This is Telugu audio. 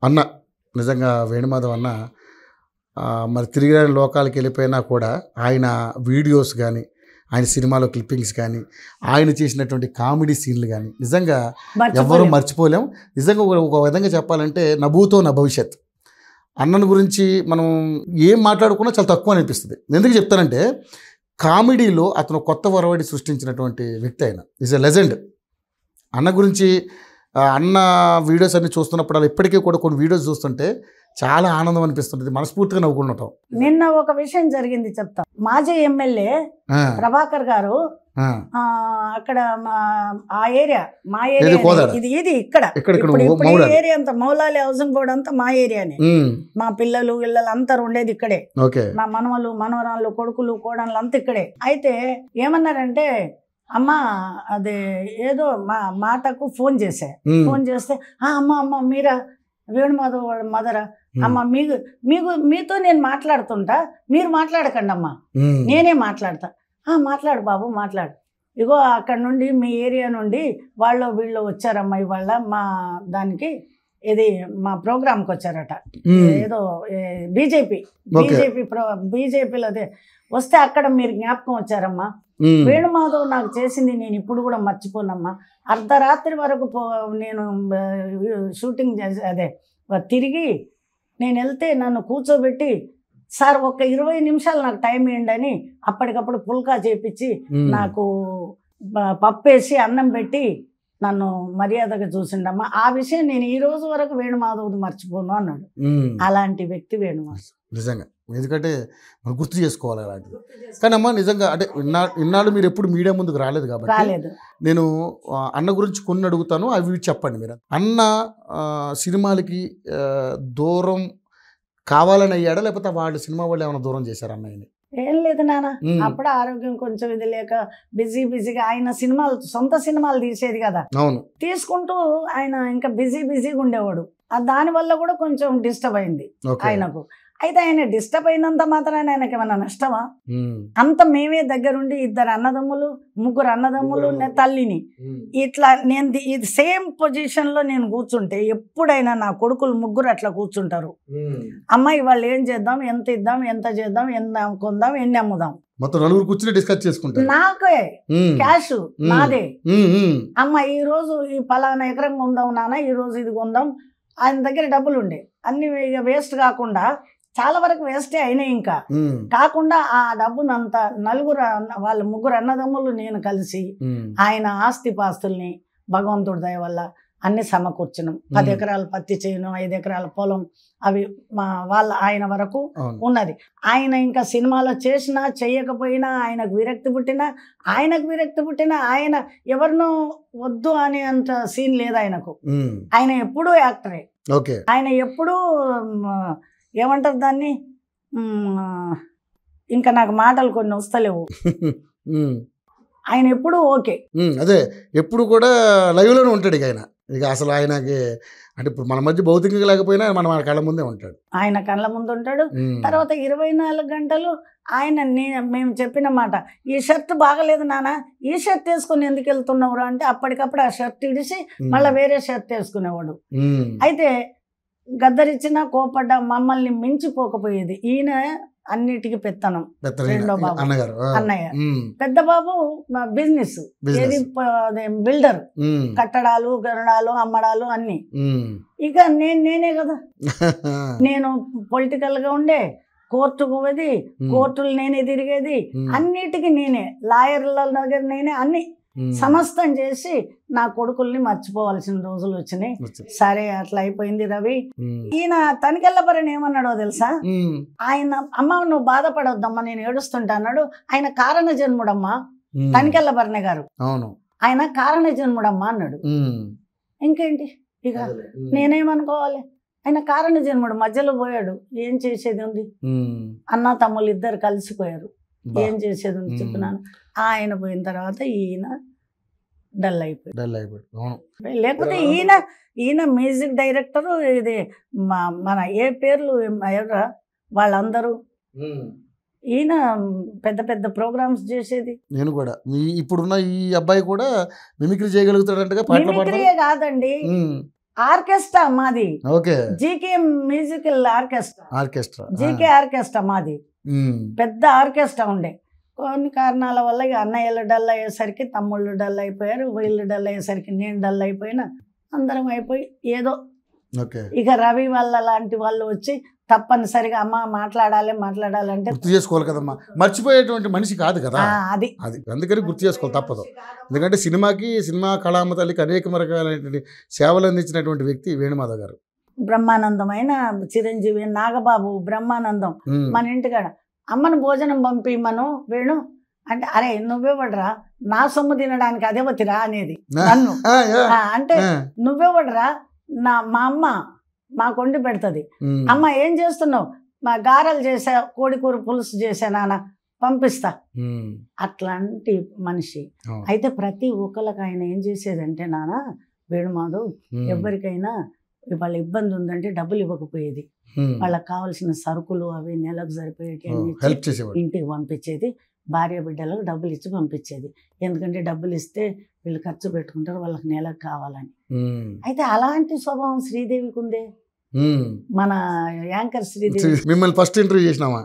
అన్న నిజంగా వేణుమాధవ్ అన్న మరి తిరిగి లోకాలకి వెళ్ళిపోయినా కూడా ఆయన వీడియోస్ కానీ ఆయన సినిమాలో క్లిప్పింగ్స్ కానీ ఆయన చేసినటువంటి కామెడీ సీన్లు కానీ నిజంగా ఎవరు మర్చిపోలేం. నిజంగా ఒక విధంగా చెప్పాలంటే నభూతో నా భవిష్యత్. అన్నను గురించి మనం ఏం మాట్లాడుకున్నా చాలా తక్కువ అనిపిస్తుంది. ఎందుకు చెప్తానంటే కామెడీలో అతను కొత్త వరవడి సృష్టించినటువంటి వ్యక్తి. ఆయన ఈజ్ ఎ లెజెండ్. అన్న గురించి అన్న వీడియోస్ అన్ని చూస్తున్నప్పుడు ఇప్పటికీ కూడా కొన్ని వీడియోస్ చూస్తుంటే చాలా ఆనందం అనిపిస్తుంటుంది, మనస్ఫూర్తిగా నవ్వుకుంటాం. నిన్న ఒక విషయం జరిగింది చెప్తా. మాజీ ఎమ్మెల్యే ప్రభాకర్ గారు అక్కడ ఆ ఏరియా మా ఏరియా ఇది ఇక్కడ ఏరియా అంతా మౌలాలి హౌసింగ్ బోర్డు అంతా మా ఏరియానే. మా పిల్లలు అందరూ ఉండేది ఇక్కడే. మా మనవలు మనవరాళ్ళు కొడుకులు కోడళ్ళు అంతా ఇక్కడే. అయితే ఏమన్నారంటే అమ్మ అదే ఏదో మా మాటకు ఫోన్ చేస్తే అమ్మ మీరా వేణుమాధవ్ మదరా అమ్మ మీతో నేను మాట్లాడుతుంటా, మీరు మాట్లాడకండి అమ్మా, నేనే మాట్లాడతా. మాట్లాడు బాబు మాట్లాడు. ఇగో అక్కడ నుండి మీ ఏరియా నుండి వీళ్ళు వచ్చారమ్మా ఇవాళ మా దానికి ఇది మా ప్రోగ్రామ్కి వచ్చారట. ఏదో బీజేపీలో అదే వస్తే అక్కడ మీరు జ్ఞాపకం వచ్చారమ్మా. వేణుమాధవ్ నాకు చేసింది నేను ఇప్పుడు కూడా మర్చిపోనమ్మా. అర్ధరాత్రి వరకు నేను షూటింగ్ అదే తిరిగి నేను వెళ్తే నన్ను కూర్చోబెట్టి సార్ ఒక 20 నిమిషాలు నాకు టైం ఇవ్వండి అని అప్పటికప్పుడు పుల్కా చేపించి నాకు పప్పేసి అన్నం పెట్టి నన్ను మర్యాదగా చూసిండమ్మా. ఆ విషయం నేను ఈ రోజు వరకు వేణుమాధవ్ది మర్చిపోను అన్నాడు. అలాంటి వ్యక్తి వేణుమాధవ్ నిజంగా. ఎందుకంటే మనం గుర్తు చేసుకోవాలి అలాంటిది. కానీ అమ్మ నిజంగా అంటే ఇన్నాళ్ళు మీరు ఎప్పుడు మీడియా ముందుకు రాలేదు కాబట్టి నేను అన్న గురించి కొన్ని అడుగుతాను, అవి చెప్పండి మీరు. అన్న సినిమాలకి దూరం కావాలని అయ్యాడా లేకపోతే వాళ్ళు సినిమా వాళ్ళు ఏమైనా దూరం చేశారు అన్నయ్యని? ఏం లేదు నాన్న, అప్పుడు ఆరోగ్యం కొంచెం ఇది లేక బిజీగా ఆయన సినిమాలు సొంత సినిమాలు తీసేది కదా, తీసుకుంటూ ఆయన ఇంకా బిజీగా ఉండేవాడు. దానివల్ల కూడా కొంచెం డిస్టర్బ్ అయింది ఆయనకు. అయితే ఆయన డిస్టర్బ్ అయినంత మాత్రాన ఆయనకి ఏమన్నా నష్టమా? అంత మేమే దగ్గరుండి 2 అన్నదమ్ములు 3 అన్నదమ్ములు తల్లిని ఇట్లా నేను ఇది సేమ్ పొజిషన్ లో నేను కూర్చుంటే ఎప్పుడైనా నా కొడుకులు 3 అట్లా కూర్చుంటారు. అమ్మాయి వాళ్ళు ఏం చేద్దాం, ఎంత ఇద్దాం, ఎంత చేద్దాం, ఎంత కొందాం, ఎన్ని అమ్ముదాం, మొత్తం 4 కూర్చుని డిస్కస్ చేసుకుంటారు. నాకే క్యాష్ నాదే. అమ్మ ఈ రోజు ఈ పలానా ఎకరం కొందాం నాన్న, ఈ రోజు ఇది కొందాం. ఆయన దగ్గర డబ్బులు ఉండే అన్ని వేస్ట్ కాకుండా చాలా వరకు వేస్టే అయినాయి. ఇంకా కాకుండా ఆ డబ్బునంతా వాళ్ళ 3 అన్నదమ్ములు నేను కలిసి ఆయన ఆస్తిపాస్తుల్ని భగవంతుడి దయ వల్ల అన్ని సమకూర్చినాం. 10 ఎకరాలు పత్తి చేయను, 5 ఎకరాల పొలం, అవి ఆయన వరకు ఉన్నది. ఆయన ఇంకా సినిమాలో చేసినా చేయకపోయినా ఆయనకు విరక్తి పుట్టినా ఆయన ఎవరినో వద్దు అనే అంత సీన్ లేదు ఆయనకు. ఆయన ఎప్పుడూ యాక్టరే. ఆయన ఎప్పుడూ ఏమంటారు దాన్ని, ఇంకా నాకు మాటలు కొన్ని వస్తలేవు. ఆయన ఎప్పుడు ఓకే, అదే ఎప్పుడు కూడా లైవ్ లోనే ఉంటాడు. ఆయన ఇక అసలు ఆయనకి అంటే ఇప్పుడు మన మధ్య భౌతికంగా లేకపోయినా మన కళ్ళ ముందే ఉంటాడు. ఆయన కళ్ళ ముందు ఉంటాడు. తర్వాత 24 గంటలు ఆయన మేము చెప్పిన మాట, ఈ షర్ట్ బాగలేదు నాన్న, ఈ షర్ట్ వేసుకుని ఎందుకు వెళ్తున్నావు అంటే అప్పటికప్పుడు ఆ షర్ట్ ఇడిసి మళ్ళీ వేరే షర్ట్ వేసుకునేవాడు. అయితే గద్దరిచ్చినా కోపడ్డా మమ్మల్ని మించిపోకపోయేది. ఈయన అన్నిటికీ పెత్తనం. రెండో బాబు అన్నయ్య, పెద్ద బాబు బిజినెస్, ఏది బిల్డర్, కట్టడాలు గరుడాలు అమ్మడాలు అన్ని. ఇక నేనే కదా, నేను పొలిటికల్ గా ఉండే, కోర్టుకు పోయేది, కోర్టులు నేనే తిరిగేది, అన్నిటికీ నేనే, లాయర్ల దగ్గర నేనే అన్ని సమస్తం చేసి నా కొడుకుల్ని మర్చిపోవాల్సిన రోజులు వచ్చినాయి. సరే అట్లా అయిపోయింది రవి. ఈయన తనికెళ్ళపరని ఏమన్నాడో తెలుసా, ఆయన అమ్మ నువ్వు బాధపడొద్దమ్మా నేను ఏడుస్తుంటా అన్నాడు. ఆయన కారణ జన్ముడమ్మా తనికెళ్ళపరనే గారు, ఆయన కారణ జన్ముడమ్మా అన్నాడు. ఇంకేంటి ఇక నేనేమనుకోవాలి, ఆయన కారణ జన్ముడు, మధ్యలో పోయాడు, ఏం చేసేది ఉంది. అన్న తమ్ముళ్ళు 2 కలిసిపోయారు, ఏం చేసేది ఉంది చెప్తున్నాను. ఆయన పోయిన తర్వాత ఈయన డల్ అయిపోయాడు. లేకపోతే ఈయన మ్యూజిక్ డైరెక్టర్, ఇది మన ఏ పేర్లు ఎవరా వాళ్ళందరూ, ఈయన పెద్ద పెద్ద ప్రోగ్రామ్స్ చేసేది. నేను కూడా ఇప్పుడున్న ఈ అబ్బాయి కూడా మిమిక్రీ చేయగలుగుతాడంటగా. మిమిక్రీయే కాదండి, ఆర్కెస్ట్రా మాది, okay. GK musical orchestra, orchestra. GK orchestra మాది. పెద్ద ఆర్కెస్ట్రా ఉండే. కొన్ని కారణాల వల్ల ఇక అన్నయ్యలు డల్ అయ్యేసరికి తమ్ముళ్ళు డల్ అయిపోయారు, వీళ్ళు డల్ అయ్యేసరికి నేను డల్ అయిపోయినా, అందరం అయిపోయి ఏదో ఓకే. ఇక రవి వాళ్ళ లాంటి వాళ్ళు వచ్చి తప్పనిసరిగా అమ్మ మాట్లాడాలంటే గుర్తు చేసుకోవాలి కదమ్మా, మర్చిపోయేటువంటి మనిషి కాదు కదా అది అది, అందుకని గుర్తు చేసుకోవాలి తప్పదు. ఎందుకంటే సినిమా కళామ తల్లికి అనేక రకాలైనటువంటి సేవలు అందించినటువంటి వ్యక్తి వేణుమాధవ్ గారు. బ్రహ్మానందమైన చిరంజీవి, నాగబాబు బ్రహ్మానందం. మన ఇంటికాడ అమ్మను భోజనం పంపిమ్మను వేణు అంటే, అరే నువ్వెవడరా నా సొమ్ము తినడానికి అదేవతిరా అనేది నన్ను. అంటే నువ్వెవడరా, మా అమ్మ మాకు వండి పెడుతుంది. అమ్మ ఏం చేస్తున్నావు, మా గారెలు చేసా, కోడికూర పులుసు చేసా నాన్న, పంపిస్తా. అట్లాంటి మనిషి. అయితే ప్రతి ఒక్కరికి ఆయన ఏం చేసేదంటే నాన్న వేణుమాధవ్, ఎవరికైనా వాళ్ళ ఇబ్బంది ఉందంటే డబ్బులు ఇవ్వకపోయేది, వాళ్ళకి కావాల్సిన సరుకులు అవి నెలకు సరిపోయేటి ఇంటికి పంపించేది, భార్య బిడ్డలకు డబ్బులు ఇచ్చి పంపించేది. ఎందుకంటే డబ్బులు ఇస్తే వీళ్ళు ఖర్చు పెట్టుకుంటారు, వాళ్ళకి నెలకు కావాలని. అయితే అలాంటి స్వభావం శ్రీదేవికి ఉందే. మన యాంకర్ శ్రీదేవి మిమ్మల్ని ఫస్ట్ ఇంటర్వ్యూ చేసినామా